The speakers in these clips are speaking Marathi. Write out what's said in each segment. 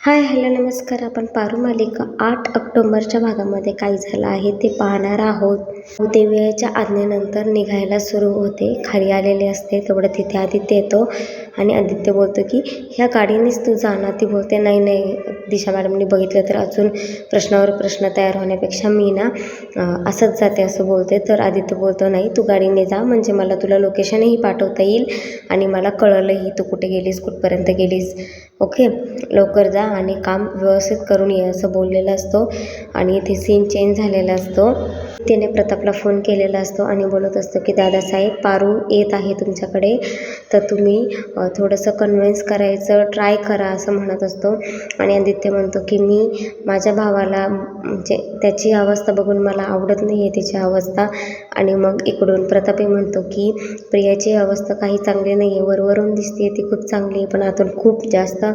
हाय, हॅलो, नमस्कार. आपण पारू मालिका 8 ऑक्टोबरच्या भागामध्ये काय झालं आहे ते पाहणार आहोत. ते वेळेच्या आज्ञेनंतर निघायला सुरू होते. खाली आलेले असते तेवढं तिथे आदित्य येतो आणि आदित्य बोलतो की ह्या गाडीनेच तू जाणार. ती बोलते नाही नाही, दिशा मॅडमनी बघितलं तर अजून प्रश्नावर प्रश्न तयार होण्यापेक्षा मी ना असंच जाते असं बोलते. तर आदित्य बोलतो नाही, तू गाडीने जा म्हणजे मला तुला लोकेशनही पाठवता येईल आणि मला कळलंही तू कुठे गेलीस, कुठपर्यंत गेलीस. ओके, लवकर जा आणि काम व्यवस्थित करून ये असं बोललेला असतो. आणि इथे सीन चेंज झालेला असतो. त्याने प्रतापला फोन केलेला असतो आणि बोलत असतो की दादासाहेब, पारू येत आहे तुमच्याकडे, तर तुम्ही थोडंसं कन्व्हिन्स करायचं ट्राय करा असं म्हणत असतो. आणि आदित्य म्हणतो की मी माझ्या भावाला म्हणजे त्याची अवस्था बघून मला आवडत नाही आहे तिची अवस्था. आणि मग इकडून प्रतापही म्हणतो की प्रियाची अवस्था काही चांगली नाही आहे, वरवरून दिसते ती खूप चांगली आहे पण आतून खूप जास्त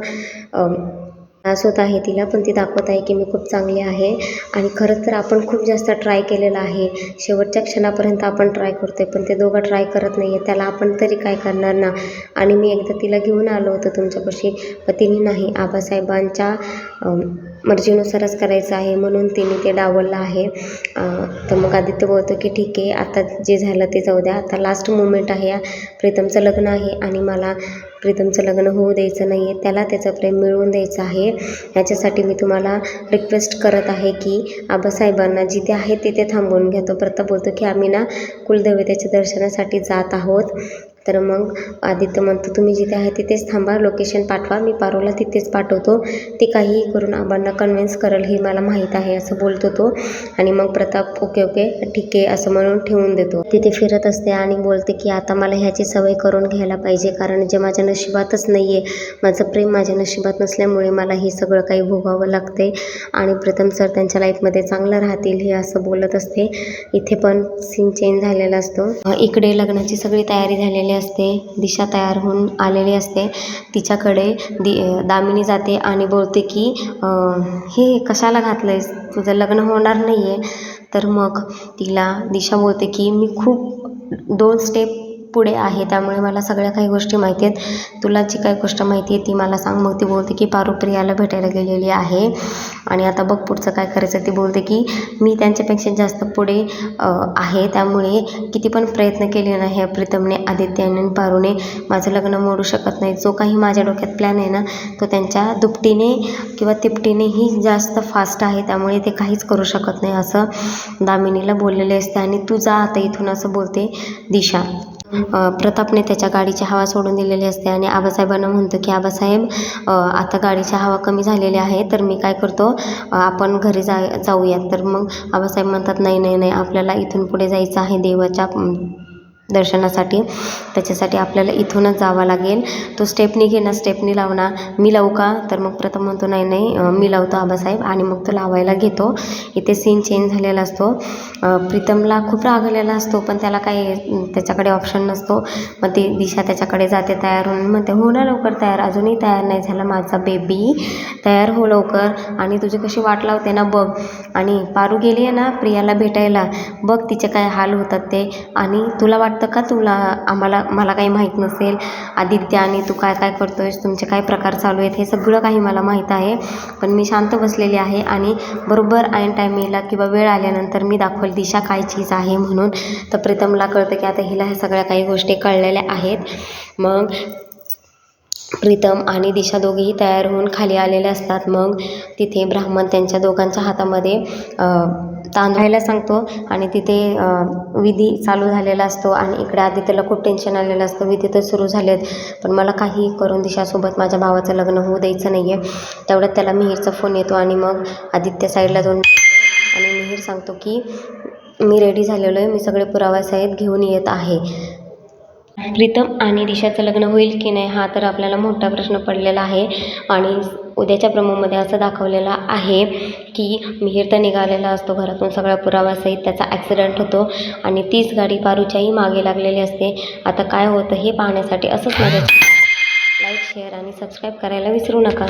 त्रास होत आहे तिला, पण ती दाखवत आहे की मी खूप चांगली आहे. आणि खरंच तर आपण खूप जास्त ट्राय केलेलं आहे, शेवटच्या क्षणापर्यंत आपण ट्राय करतोय पण ते दोघं ट्राय करत नाही आहे, त्याला आपण तरी काय करणार ना. आणि मी एकदा तिला घेऊन आलो होतो तुमच्यापाशी, पण तिने नाही, आबासाहेबांच्या मर्जीनुसारच करायचं आहे म्हणून तिने ते डावललं आहे. तर मग आदित्य बोलतो की ठीक आहे, आता जे झालं ते जाऊ द्या, आता लास्ट मोमेंट आहे, प्रीतमचं लग्न आहे आणि मला प्रीतमचं लग्न होऊ द्यायचं नाही आहे, त्याला त्याचं प्रेम मिळवून द्यायचं आहे. याच्यासाठी मी तुम्हाला रिक्वेस्ट करत आहे की आबासाहेबांना जिथे आहे तिथे थांबवून घेतो. प्रताप बोलतो की आम्ही ना कुलदेवतेच्या दर्शनासाठी जात आहोत. तर मग आदित्य म्हणतो तुम्ही जिथे आहे तिथेच थांबा, लोकेशन पाठवा, मी पारूला तिथेच पाठवतो, ती काहीही करून आबांना कन्व्हिन्स करेल हे मला माहीत आहे असं बोलतो तो. आणि मग प्रताप ओके ओके ठीक आहे असं म्हणून ठेवून देतो. तिथे फिरत असते आणि बोलते की आता मला ह्याची सवय करून घ्यायला पाहिजे, कारण जे माझ्या नशिबातच नाही आहे, माझं प्रेम माझ्या नशिबात नसल्यामुळे मला हे सगळं काही भोगावं लागते आणि प्रीतम सर त्यांच्या लाईफमध्ये चांगलं राहतील हे असं बोलत असते. इथे पण सीन चेंज झालेला असतो. इकडे लग्नाची सगळी तयारी झालेली असते. दिशा तयार होऊन आलेली असते. तिच्याकडे दामिनी जाते आणि बोलते की हे कशाला घातलंयस, तुझं लग्न होणार नाही आहे. तर मग तिला दिशा बोलते की मी खूप 2 स्टेप पुढे आहे, त्यामुळे मला सगळ्या काही गोष्टी माहिती आहेत, तुला जी काही गोष्ट माहिती आहे ती मला सांग. मग ती बोलते की पारू प्रियाला भेटायला गेलेली आहे आणि आता बघ पुढचं काय करायचं. ती बोलते की मी त्यांच्यापेक्षा जास्त पुढे आहे, त्यामुळे किती पण प्रयत्न केले ना ह्या प्रीतमने, आदित्याने आणि पारूने माझं लग्न मोडू शकत नाही. जो काही माझ्या डोक्यात प्लॅन आहे ना तो त्यांच्या दुपटीने किंवा तिपटीनेही जास्त फास्ट आहे, त्यामुळे ते काहीच करू शकत नाही असं दामिनीला बोललेले असते. आणि तू जा आता इथून असं बोलते दिशा. प्रतापने त्याच्या गाडीची हवा सोडून दिलेली असते आणि आबासाहेबांना म्हणतो की आबासाहेब आता गाडीची हवा कमी झालेली आहे, तर मी काय करतो, आपण घरी जाऊयात. तर मग आबासाहेब म्हणतात नाही नाही नाही, आपल्याला इथून पुढे जायचं आहे देवाच्या दर्शनासाठी, त्याच्यासाठी आपल्याला इथूनच जावं लागेल. तो स्टेपनी घे ना, स्टेपनी लाव ना, मी लावू का. तर मग प्रथम म्हणतो नाही नाही मी लावतो आबासाहेब, आणि मग तो लावायला घेतो. इथे सीन चेंज झालेला असतो. प्रीतमला खूप राग आलेला असतो पण त्याला काही त्याच्याकडे ऑप्शन नसतो. मग ती दिशा त्याच्याकडे जाते तयार होऊन, म्हणते हो ना लवकर तयार, अजूनही तयार नाही झाला माझा बेबी, तयार हो लवकर, आणि तुझी कशी वाट लावते ना बघ. आणि पारू गेली आहे ना प्रियाला भेटायला, बघ तिचे काय हाल होतात ते. आणि तुला वाटतं का मला काही माहीत नसेल, आदित्य आणि तू काय काय करतोयस, तुमचे काय प्रकार चालू आहेत हे सगळं काही मला माहीत आहे, पण मी शांत बसलेली आहे आणि बरोबर ऐन टायमिंगला किंवा वेळ आल्यानंतर मी दाखवेल दिशा काय चीज आहे म्हणून. तर प्रीतमला कळतं की आता हिला ह्या सगळ्या काही गोष्टी कळलेल्या आहेत. मग प्रीतम आणि दिशा दोघेही तयार होऊन खाली आलेले असतात. मग तिथे ब्राह्मण त्यांच्या दोघांच्या हातामध्ये तांदळायला सांगतो आणि तिथे विधी चालू झालेला असतो. आणि इकडे आदित्यला खूप टेन्शन आलेलं असतं, विधी तर सुरू झालेत पण मला काही करून दिशासोबत माझ्या भावाचं लग्न होऊ द्यायचं नाही आहे. तेवढ्यात त्याला मिहीरचा फोन येतो आणि मग आदित्य साईडला जाऊन आणि मिहीर सांगतो की मी रेडी झालेलो आहे, मी सगळे पुराव्यासहित घेऊन येत आहे. प्रीतम आणि दिशाचं लग्न होईल की नाही हा तर आपल्याला मोठा प्रश्न पडलेला आहे. आणि उद्याच्या प्रोमोमध्ये असं दाखवलेलं आहे की मिहीर तर निघालेला असतो घरातून सगळ्या पुराव्यासहित, त्याचा ॲक्सिडेंट होतो आणि तीच गाडी पारूच्याही मागे लागलेली असते. आता काय होतं हे पाहण्यासाठी असंच माझ्या लाईक, शेअर आणि सबस्क्राईब करायला विसरू नका.